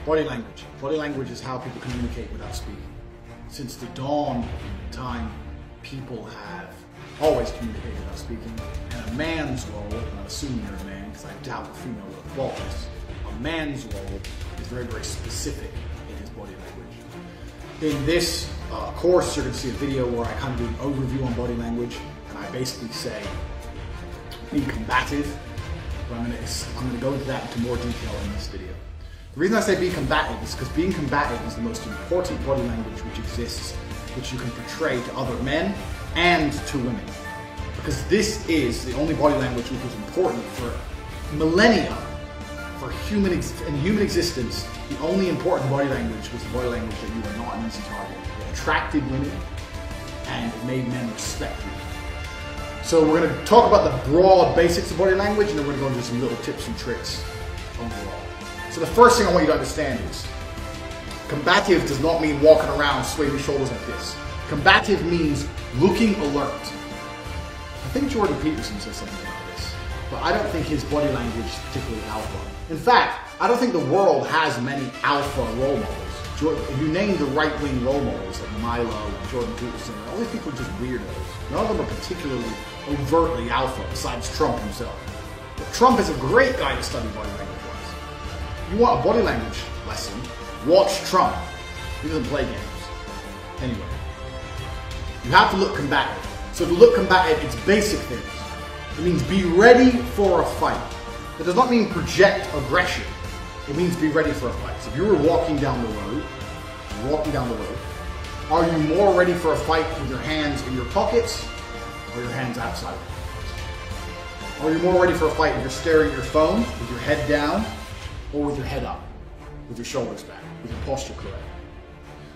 Body language. Body language is how people communicate without speaking. Since the dawn of time, people have always communicated without speaking. And a man's role, and I'm assuming you're a man because I doubt the female will follow this, a man's role is very, very specific in his body language. In this course, you're going to see a video where I kind of do an overview on body language, and I basically say, be combative, but I'm going to go into that into more detail in this video. The reason I say be combative is because being combative is the most important body language which exists, which you can portray to other men and to women. Because this is the only body language which was important for millennia, for human existence. The only important body language was the body language that you were not an easy target. It attracted women and it made men respect you. So we're going to talk about the broad basics of body language, and then we're going to go into some little tips and tricks overall. So the first thing I want you to understand is, combative does not mean walking around swaying your shoulders like this. Combative means looking alert. I think Jordan Peterson says something about this, but I don't think his body language is particularly alpha. In fact, I don't think the world has many alpha role models. If you name the right-wing role models like Milo and Jordan Peterson, all these people are just weirdos. None of them are particularly overtly alpha, besides Trump himself. But Trump is a great guy to study body language-wise. You want a body language lesson, watch Trump. He doesn't play games. Anyway, you have to look combative. So to look combative, it's basic things. It means be ready for a fight. It does not mean project aggression. It means be ready for a fight. So if you were walking down the road, are you more ready for a fight with your hands in your pockets or your hands outside of your pockets? Are you more ready for a fight if you're staring at your phone with your head down or with your head up, with your shoulders back, with your posture correct?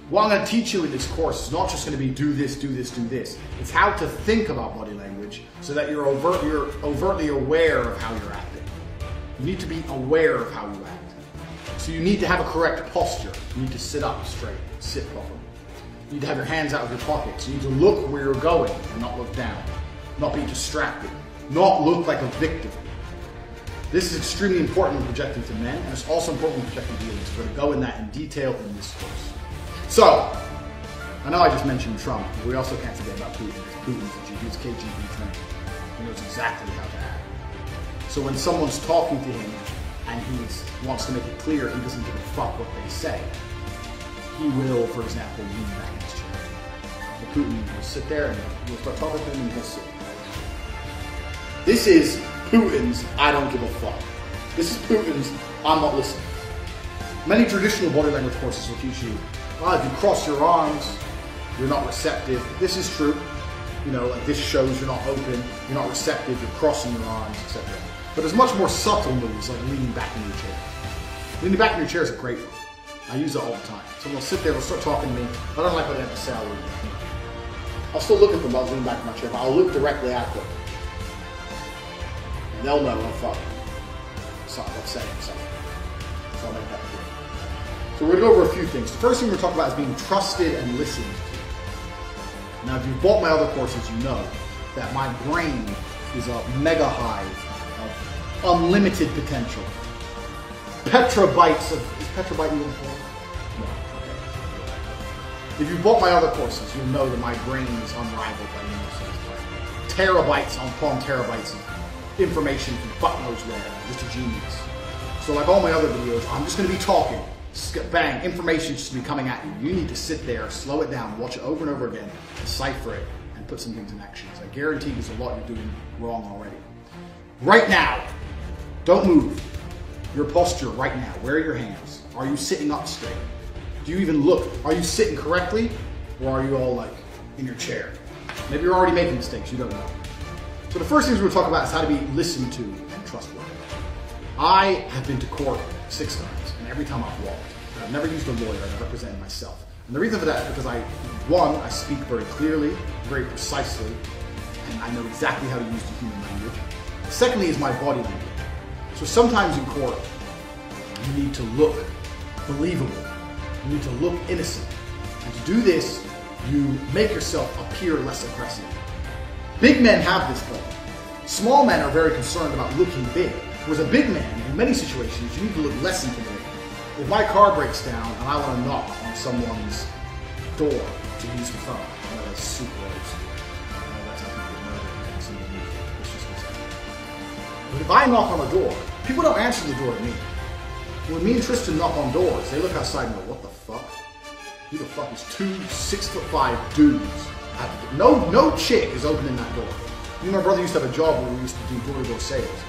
What I'm going to teach you in this course is not just going to be do this, do this, do this. It's how to think about body language so that you're overtly aware of how you're acting. You need to be aware of how you act. So you need to have a correct posture. You need to sit up straight, sit properly. You need to have your hands out of your pockets. You need to look where you're going and not look down. Not be distracted. Not look like a victim. This is extremely important when projecting to men, and it's also important when projecting to women. So we're going to go in that in detail in this course. So, I know I just mentioned Trump, but we also can't forget about Putin, because Putin's KGB trained. He knows exactly how to act. So when someone's talking to him and he wants to make it clear he doesn't give a fuck what they say, he will, for example, lean back in his chair. So Putin will sit there and he'll start talking to him and he'll sit. This is Putin's I don't give a fuck. This is Putin's I'm not listening. Many traditional body language courses will teach you, if you cross your arms, you're not receptive. This is true. You know, like this shows you're not open, you're not receptive, you're crossing your arms, etc. But there's much more subtle moves like leaning back in your chair. Leaning back in your chair is a great one. I use it all the time. Someone will sit there, they'll start talking to me. I don't like what they have to say. I'll still look at them while I'm leaning back in my chair, but I'll look directly at them. And they'll know, oh fuck, something I'm saying something. So I'll make that clear. So we're going to go over a few things. The first thing we're going to talk about is being trusted and listened to. Now, if you've bought my other courses, you know that my brain is a mega hive of unlimited potential. Petabytes of... Is petabyte even for? No. Okay. If you've bought my other courses, you'll know that my brain is unrivaled by any terabytes upon terabytes of information from fuck knows where. Just a genius. So like all my other videos, I'm just going to be talking. Bang, information just be coming at you. You need to sit there, slow it down, watch it over and over again, decipher it, and put some things in action. I guarantee there's a lot you're doing wrong already. Right now, don't move. Your posture right now. Where are your hands? Are you sitting up straight? Do you even look? Are you sitting correctly? Or are you all like in your chair? Maybe you're already making mistakes, you don't know. So the first things we're talking about is how to be listened to and trustworthy. I have been to court 6 times, and every time I've walked. I've never used a lawyer, I've represented myself. And the reason for that is because I speak very clearly, very precisely, and I know exactly how to use the human language. Secondly is my body language. So sometimes in court, you need to look believable. You need to look innocent. And to do this, you make yourself appear less aggressive. Big men have this problem. Small men are very concerned about looking big. Whereas a big man, in many situations, you need to look less intimidating. If my car breaks down and I want to knock on someone's door to use the phone, I know that's super old. I know that's how people get murdered and some of the movie. It's just what's happening. But if I knock on a door, people don't answer the door to me. When me and Tristan knock on doors, they look outside and go, what the fuck? Who the fuck is 2 6'5" dudes? No chick is opening that door. Me and my brother used to have a job where we used to do door-to-door sales.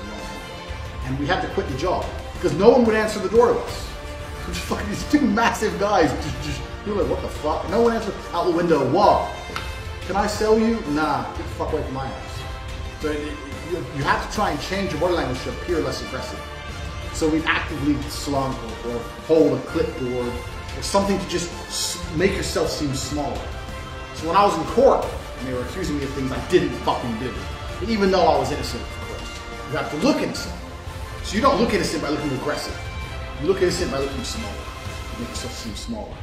And we had to quit the job because no one would answer the door to us. Just fucking these 2 massive guys. You're like, what the fuck? And no one answered out the window. What? Can I sell you? Nah, get the fuck away from my house. So you have to try and change your body language to appear less aggressive. So we actively slunk or hold a clipboard or something to just make yourself seem smaller. So when I was in court and they were accusing me of things I didn't fucking do, even though I was innocent, of course, you have to look innocent. So you don't look innocent by looking aggressive. You look innocent by looking smaller. You make yourself seem smaller.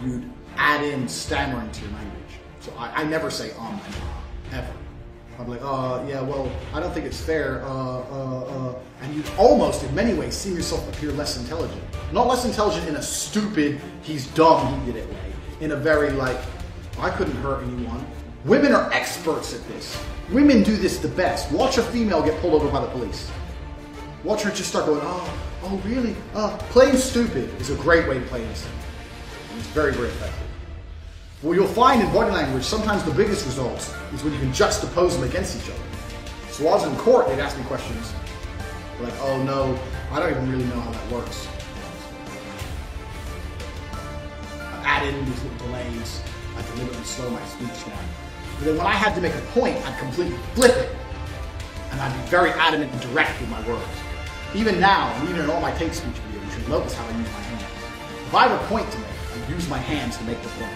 You'd add in stammering to your language. So I never say and ever. I'm like, yeah, well, I don't think it's fair, and you almost, in many ways, see yourself appear less intelligent. Not less intelligent in a stupid, he's dumb, he did it way. In a very, like, I couldn't hurt anyone. Women are experts at this. Women do this the best. Watch a female get pulled over by the police. Watch her just start going, oh, really? Playing stupid is a great way to play innocent. And it's very, very effective. What you'll find in body language, sometimes the biggest results is when you can juxtapose them against each other. So while I was in court, they'd ask me questions like, oh no, I don't even really know how that works. I added in these little delays. I deliberately slow my speech down. But then when I had to make a point, I'd completely flip it. And I'd be very adamant and direct with my words. Even now, and even in all my Tate speech videos, you should notice how I use my hands. If I have a point to make, I use my hands to make the point.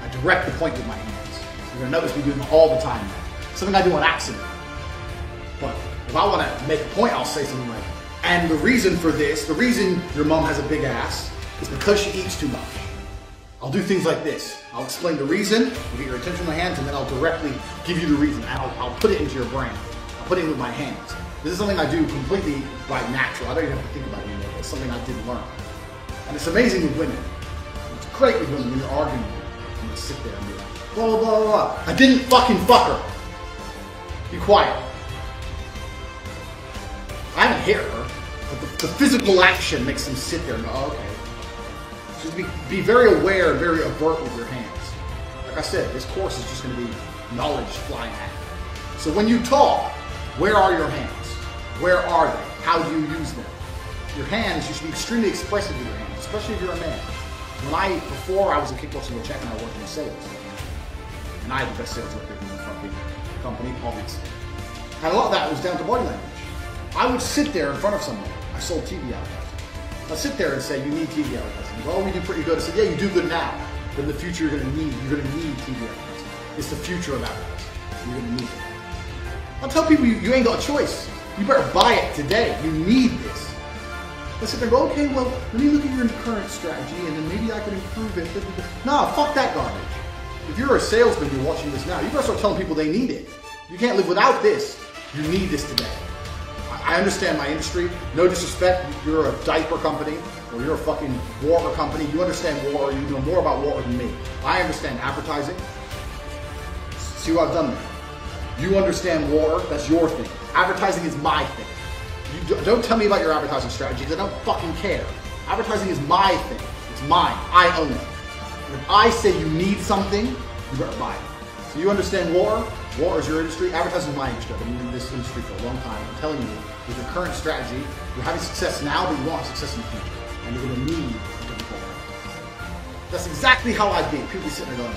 I direct the point with my hands. You're going to notice me doing it all the time now. Something I do on accident. But if I want to make a point, I'll say something like, and the reason for this, the reason your mom has a big ass, is because she eats too much. I'll do things like this. I'll explain the reason, I'll get your attention with my hands, and then I'll directly give you the reason. And I'll put it into your brain. I'll put it in with my hands. This is something I do completely by natural. I don't even have to think about it anymore. It's something I did learn. And it's amazing with women. It's great with women when you're arguing with them. I'm going to sit there and be like, blah, blah, blah, blah. I didn't fucking fuck her. Be quiet. I haven't hit her, but the physical action makes them sit there and go, oh, okay. Just be very aware and very avert with your hands. Like I said, this course is just going to be knowledge flying at you. So when you talk, where are your hands? Where are they? How do you use them? Your hands, you should be extremely expressive with your hands, especially if you're a man. Before I was a kickboxing world champion, I worked in sales. And I had the best sales record in the fucking company, obviously. And a lot of that was down to body language. I would sit there in front of someone. I sold TV advertising. I'd sit there and say, you need TV advertising. Well, we do pretty good. I said, yeah, you do good now. But in the future, you're gonna need TV advertising. It's the future of advertising. You're gonna need it. I'll tell people you ain't got a choice. You better buy it today. You need this. I sit there and go, okay, well, let me look at your current strategy and then maybe I can improve it. Nah, fuck that garbage. If you're a salesman, you're watching this now, you better start telling people they need it. You can't live without this. You need this today. I understand my industry. No disrespect, you're a diaper company or you're a fucking water company. You understand water, you know more about water than me. I understand advertising. See what I've done there? You understand water, that's your thing. Advertising is my thing. Don't tell me about your advertising strategy because I don't fucking care. Advertising is my thing. It's mine. I own it. And if I say you need something, you better buy it. So you understand water? Water is your industry. Advertising is my industry. I've been in this industry for a long time. I'm telling you, with your current strategy, you're having success now, but you want success in the future. And you're going to need a different program. That's exactly how I think. People sitting there going,